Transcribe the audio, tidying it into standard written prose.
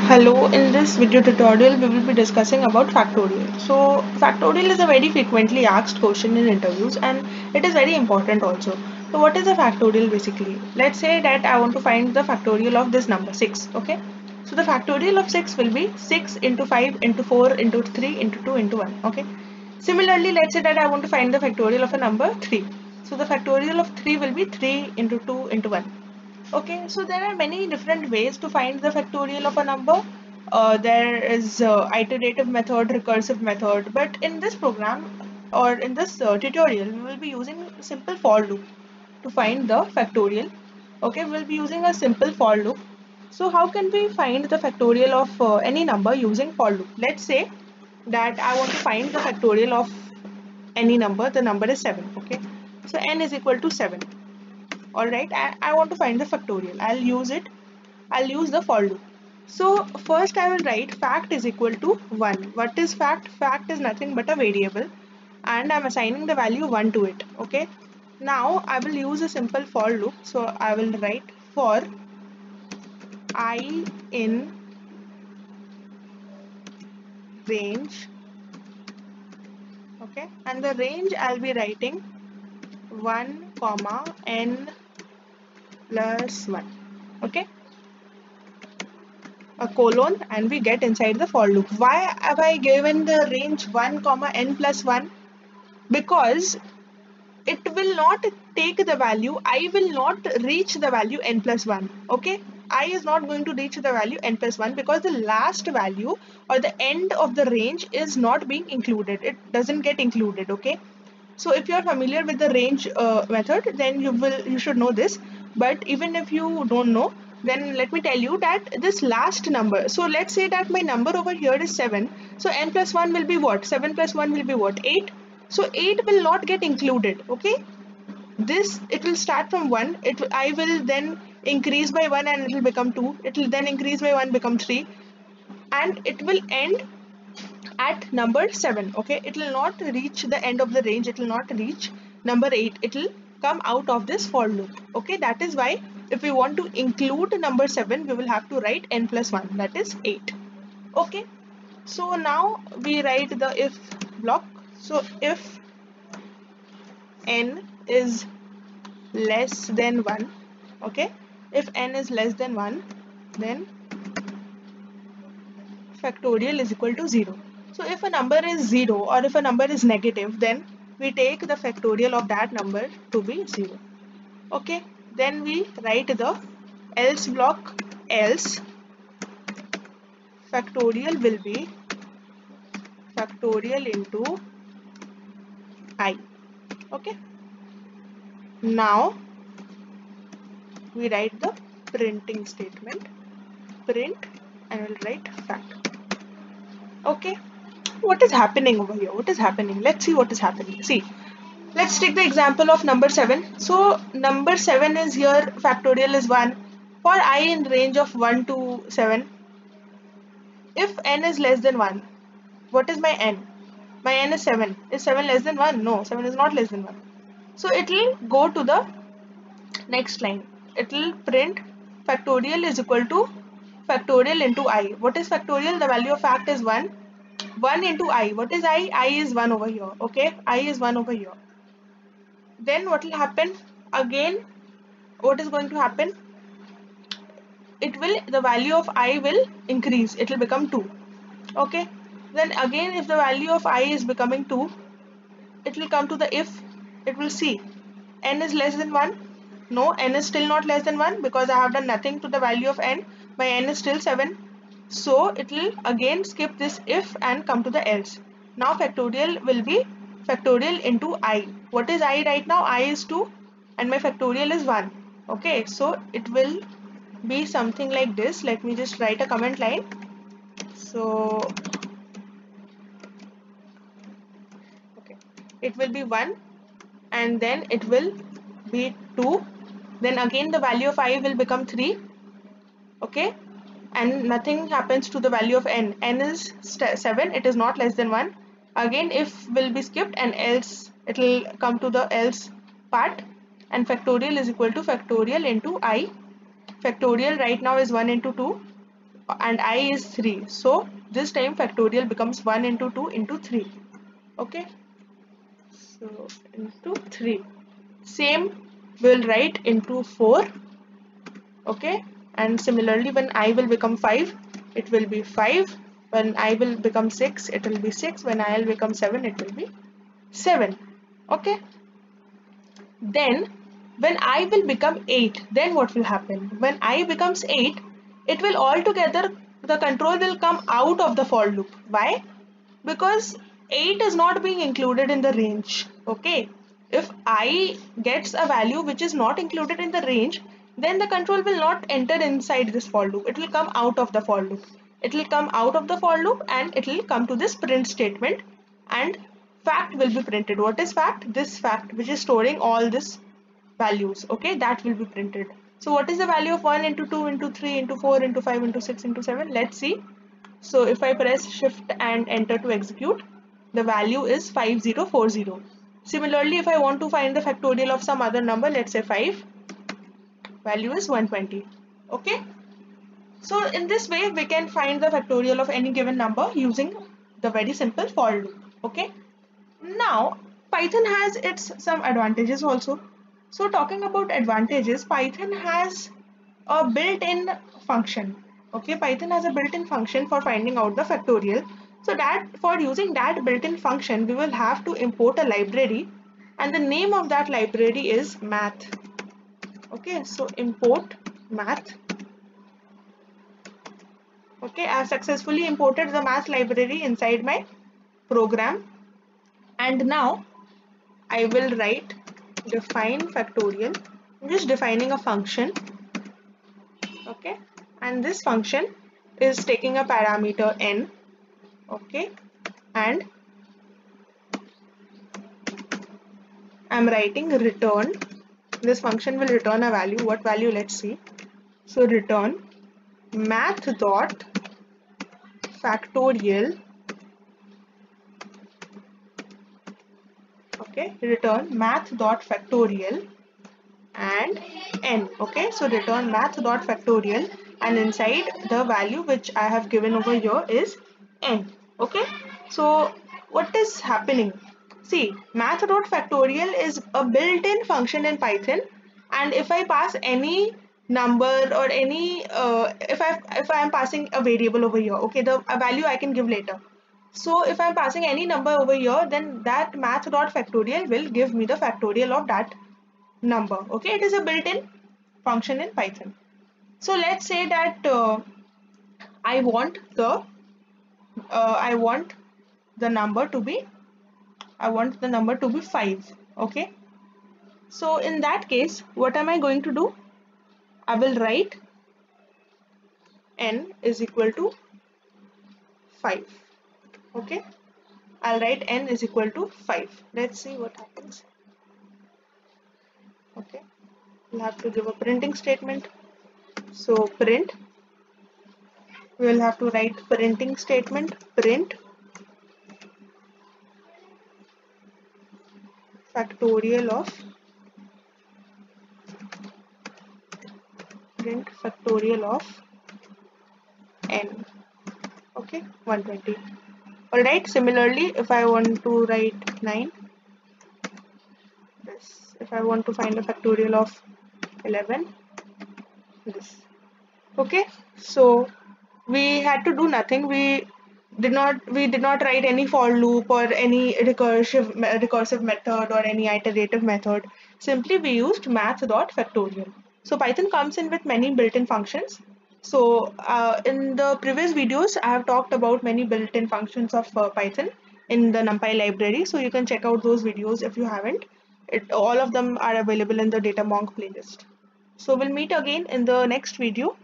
Hello, in this video tutorial we will be discussing about factorial. So factorial is a very frequently asked question in interviews and it is very important also. So what is a factorial basically? Let's say that I want to find the factorial of this number 6, okay? So the factorial of 6 will be 6 into 5 into 4 into 3 into 2 into 1, okay? Similarly, let's say that I want to find the factorial of a number 3. So the factorial of 3 will be 3 into 2 into 1. Okay, so there are many different ways to find the factorial of a number. There is iterative method, recursive method, but in this program or in this tutorial, we will be using simple for loop to find the factorial. Okay, we'll be using a simple for loop. So how can we find the factorial of any number using for loop? Let's say that I want to find the factorial of any number. The number is 7. Okay, so n is equal to 7. Alright, I want to find the factorial. I'll use the for loop. So first I will write fact is equal to 1. What is fact? Fact is nothing but a variable and I'm assigning the value 1 to it. Okay. Now I will use a simple for loop. So I will write for I in range. Okay. And the range I'll be writing 1 comma n plus 1. Okay, a colon, and we get inside the for loop. Why have I given the range 1 comma n plus 1? Because it will not take the value, I will not reach the value n plus 1. Okay, I is not going to reach the value n plus 1 because the last value or the end of the range is not being included. It doesn't get included. Okay, so if you are familiar with the range method, then you should know this. But even if you don't know, then let me tell you that this last number. So let's say that my number over here is 7. So n plus 1 will be what? 7 plus 1 will be what? 8. So 8 will not get included. Okay. This, it will start from 1. I will then increase by 1 and it will become 2. It will then increase by 1, become 3. And it will end at number 7. Okay, it will not reach the end of the range, it will not reach number 8, it will come out of this for loop. Okay, that is why if we want to include number 7, we will have to write n plus 1, that is 8. Okay, so now we write the if block. So if n is less than 1, okay, if n is less than 1, then factorial is equal to 0. So if a number is 0 or if a number is negative, then we take the factorial of that number to be 0. Okay, then we write the else block. Else factorial will be factorial into I. Okay, now we write the printing statement, print, and we'll write fact. Okay, what is happening over here? What is happening? Let's see what is happening. See, let's take the example of number 7. So number 7 is here, factorial is 1. For I in range of 1 to 7, if n is less than 1, what is my n? My n is 7. Is 7 less than 1? No, 7 is not less than 1. So it will go to the next line. It will print factorial is equal to factorial into I. What is factorial? The value of fact is 1. 1 into I. What is I? I is 1 over here. Okay, I is 1 over here. Then what will happen? Again, what is going to happen? The value of I will increase. It will become 2. Okay. Then again, if the value of I is becoming 2, it will come to the if. It will see n is less than 1. No, n is still not less than 1 because I have done nothing to the value of n. My n is still 7. So it will again skip this if and come to the else. Now factorial will be factorial into I. What is I right now? I is 2 and my factorial is 1. Okay, so it will be something like this. Let me just write a comment line. So okay, it will be 1 and then it will be 2. Then again the value of I will become 3. Okay, and nothing happens to the value of n. N is 7, it is not less than 1. Again if will be skipped and else it will come to the else part, and factorial is equal to factorial into I. Factorial right now is 1 into 2. and I is 3. So this time factorial becomes 1 into 2 into 3. Okay, so into 3. Same we'll write into 4. Okay, and similarly when I will become 5, it will be 5. When I will become 6, it will be 6. When I will become 7, it will be 7. Okay, then when I will become 8, then what will happen? When I becomes 8, it will altogether, the control will come out of the for loop. Why? Because 8 is not being included in the range. Okay, if I gets a value which is not included in the range, then the control will not enter inside this for loop. It will come out of the for loop. It will come out of the for loop and it will come to this print statement, and fact will be printed. What is fact? This fact which is storing all this values. Okay, that will be printed. So what is the value of 1 into 2 into 3 into 4 into 5 into 6 into 7? Let's see. So if I press shift and enter to execute, the value is 5040. Similarly, if I want to find the factorial of some other number, let's say 5, value is 120. Okay, so in this way we can find the factorial of any given number using the very simple for loop. Okay, now Python has its some advantages also. So talking about advantages, Python has a built-in function. Okay, Python has a built-in function for finding out the factorial. So that for using that built-in function, we will have to import a library, and the name of that library is math. Okay, so import math. Okay, I have successfully imported the math library inside my program, and now I will write define factorial. I'm just defining a function. Okay, and this function is taking a parameter n. Okay, and I'm writing return. This function will return a value. What value? Let's see. So return math dot factorial. Okay, return math dot factorial and n. Okay, so return math dot factorial, and inside the value which I have given over here is n. Okay, so what is happening? See, math dot factorial is a built-in function in Python, and if I pass any number or any if I am passing a variable over here, okay, a value I can give later. So if I am passing any number over here, then that math dot factorial will give me the factorial of that number. Okay, it is a built-in function in Python. So let's say that I want the number to be 5. Okay, so in that case, what am I going to do? I will write n is equal to 5. Okay, I'll write n is equal to 5. Let's see what happens. Okay, we'll have to give a printing statement. So print, we will have to write printing statement, print factorial of n. Okay, 120. Alright, similarly if I want to write 9, this. If I want to find the factorial of 11, this. Okay, so we had to do nothing. We did not write any for loop or any recursive method or any iterative method. Simply we used math.factorial. So Python comes in with many built-in functions. So in the previous videos, I have talked about many built-in functions of Python in the NumPy library. So you can check out those videos if you haven't. All of them are available in the DataMonk playlist. So we'll meet again in the next video.